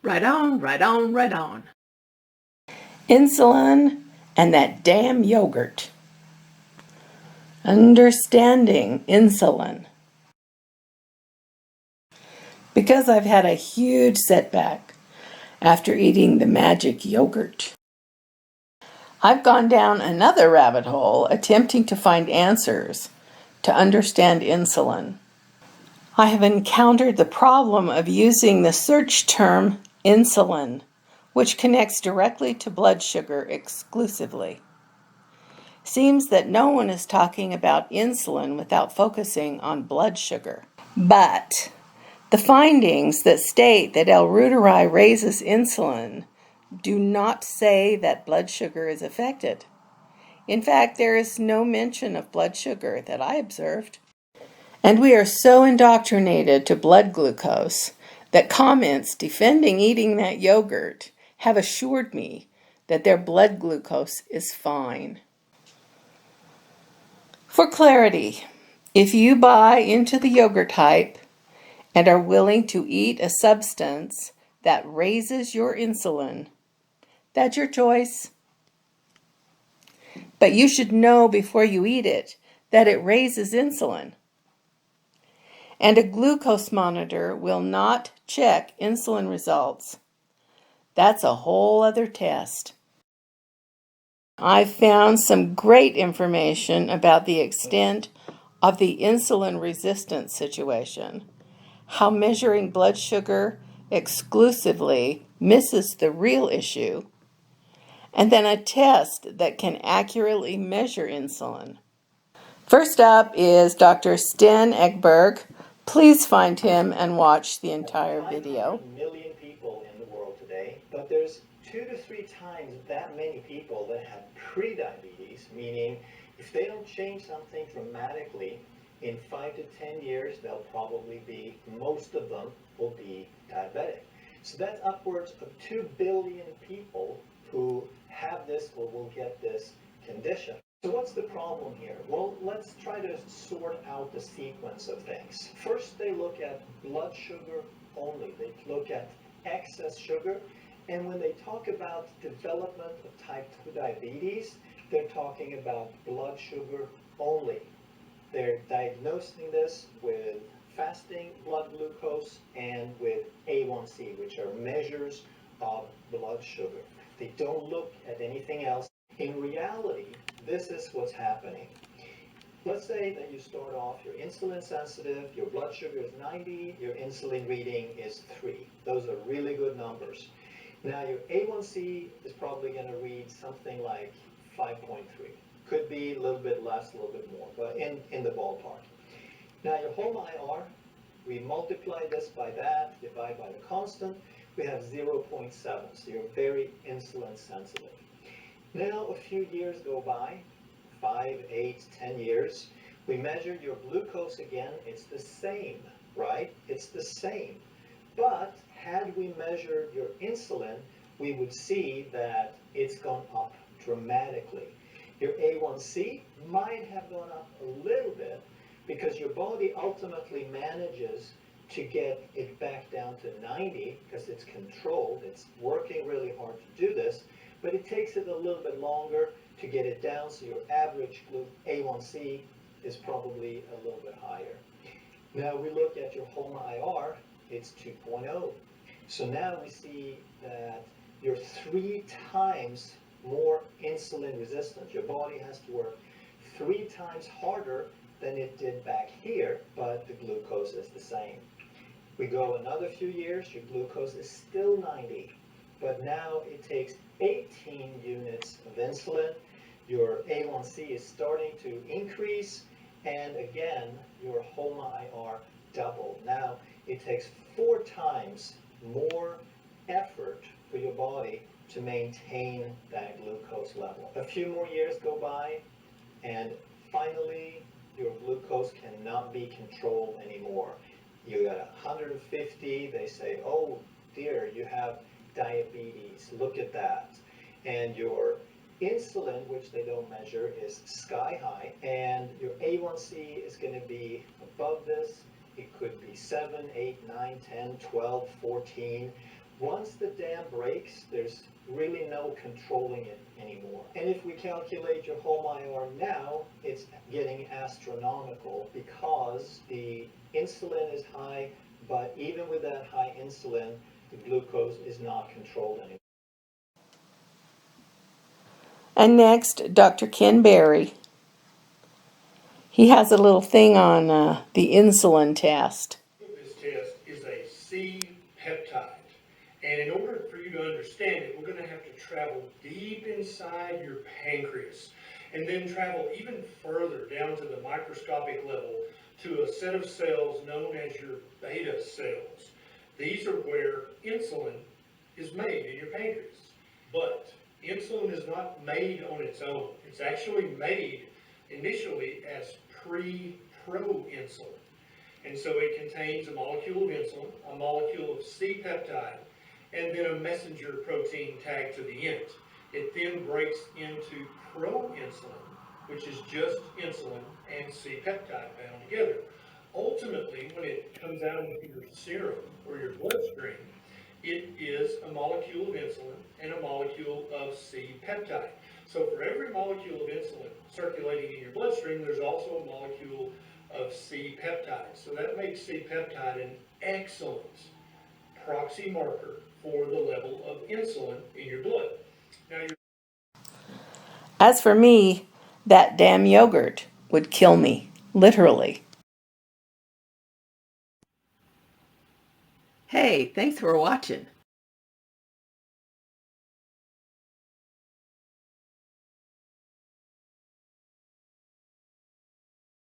Right on, right on, right on. Insulin and that damn yogurt. Understanding insulin. Because I've had a huge setback after eating the magic yogurt, I've gone down another rabbit hole attempting to find answers to understand insulin. I have encountered the problem of using the search term insulin, which connects directly to blood sugar exclusively. Seems that no one is talking about insulin without focusing on blood sugar. But the findings that state that reuteri raises insulin do not say that blood sugar is affected. In fact, there is no mention of blood sugar that I observed. And we are so indoctrinated to blood glucose that comments defending eating that yogurt have assured me that their blood glucose is fine. For clarity, if you buy into the yogurt hype and are willing to eat a substance that raises your insulin, that's your choice. But you should know before you eat it that it raises insulin. And a glucose monitor will not check insulin results. That's a whole other test. I've found some great information about the extent of the insulin resistance situation, how measuring blood sugar exclusively misses the real issue, and then a test that can accurately measure insulin. First up is Dr. Sten Ekberg. Please find him and watch the entire video. 500 million people in the world today, but there's 2 to 3 times that many people that have prediabetes, meaning if they don't change something dramatically, in 5 to 10 years, they'll probably be, most of them will be diabetic. So that's upwards of 2 billion people who have this or will get this condition. So what's the problem here? Well, let's try to sort out the sequence of things. First, they look at blood sugar only. They look at excess sugar. And when they talk about development of type 2 diabetes, they're talking about blood sugar only. They're diagnosing this with fasting blood glucose and with A1C, which are measures of blood sugar. They don't look at anything else. In reality, this is what's happening. Let's say that you start off, you're insulin sensitive, your blood sugar is 90, your insulin reading is 3. Those are really good numbers. Now your A1C is probably going to read something like 5.3. Could be a little bit less, a little bit more, but in the ballpark. Now your home IR, we multiply this by that, divide by the constant, we have 0.7, so you're very insulin sensitive. Now a few years go by, 5, 8, 10 years, we measure your glucose again, it's the same, right? It's the same. But had we measured your insulin, we would see that it's gone up dramatically. Your A1C might have gone up a little bit because your body ultimately manages to get it back down to 90 because it's controlled, it's working really hard to do this, but it takes it a little bit longer to get it down, so your average A1C is probably a little bit higher. Now we look at your home IR, it's 2.0. So now we see that you're 3 times more insulin resistant. Your body has to work 3 times harder than it did back here, but the glucose is the same. We go another few years, your glucose is still 90, but now it takes 18 units of insulin. Your A1C is starting to increase, and again, your home IR doubled. Now it takes 4 times more effort for your body to maintain that glucose level. A few more years go by, and finally your glucose cannot be controlled anymore. You got 150, they say, oh dear, you have diabetes, look at that. And your insulin, which they don't measure, is sky high, and your A1C is going to be above this. It could be 7, 8, 9, 10, 12, 14. Once the dam breaks, there's really no controlling it anymore. And if we calculate your home IR now, it's getting astronomical because the insulin is high, but even with that high insulin, the glucose is not controlled anymore. And next, Dr. Ken Berry. He has a little thing on the insulin test. This test is a C-peptide. And in order for you to understand it, we're going to have to travel deep inside your pancreas and then travel even further down to the microscopic level to a set of cells known as your beta cells. These are where insulin is made in your pancreas. But insulin is not made on its own. It's actually made initially as proinsulin. And so it contains a molecule of insulin, a molecule of C-peptide, and then a messenger protein tagged to the end. It then breaks into proinsulin, which is just insulin and C-peptide bound together. Ultimately, when it comes out into your serum or your bloodstream, it is a molecule of insulin and a molecule of C-peptide. So for every molecule of insulin circulating in your bloodstream, there's also a molecule of C-peptide. So that makes C-peptide an excellent proxy marker for the level of insulin in your blood. Now, As for me, that damn yogurt would kill me, literally. Hey, thanks for watching.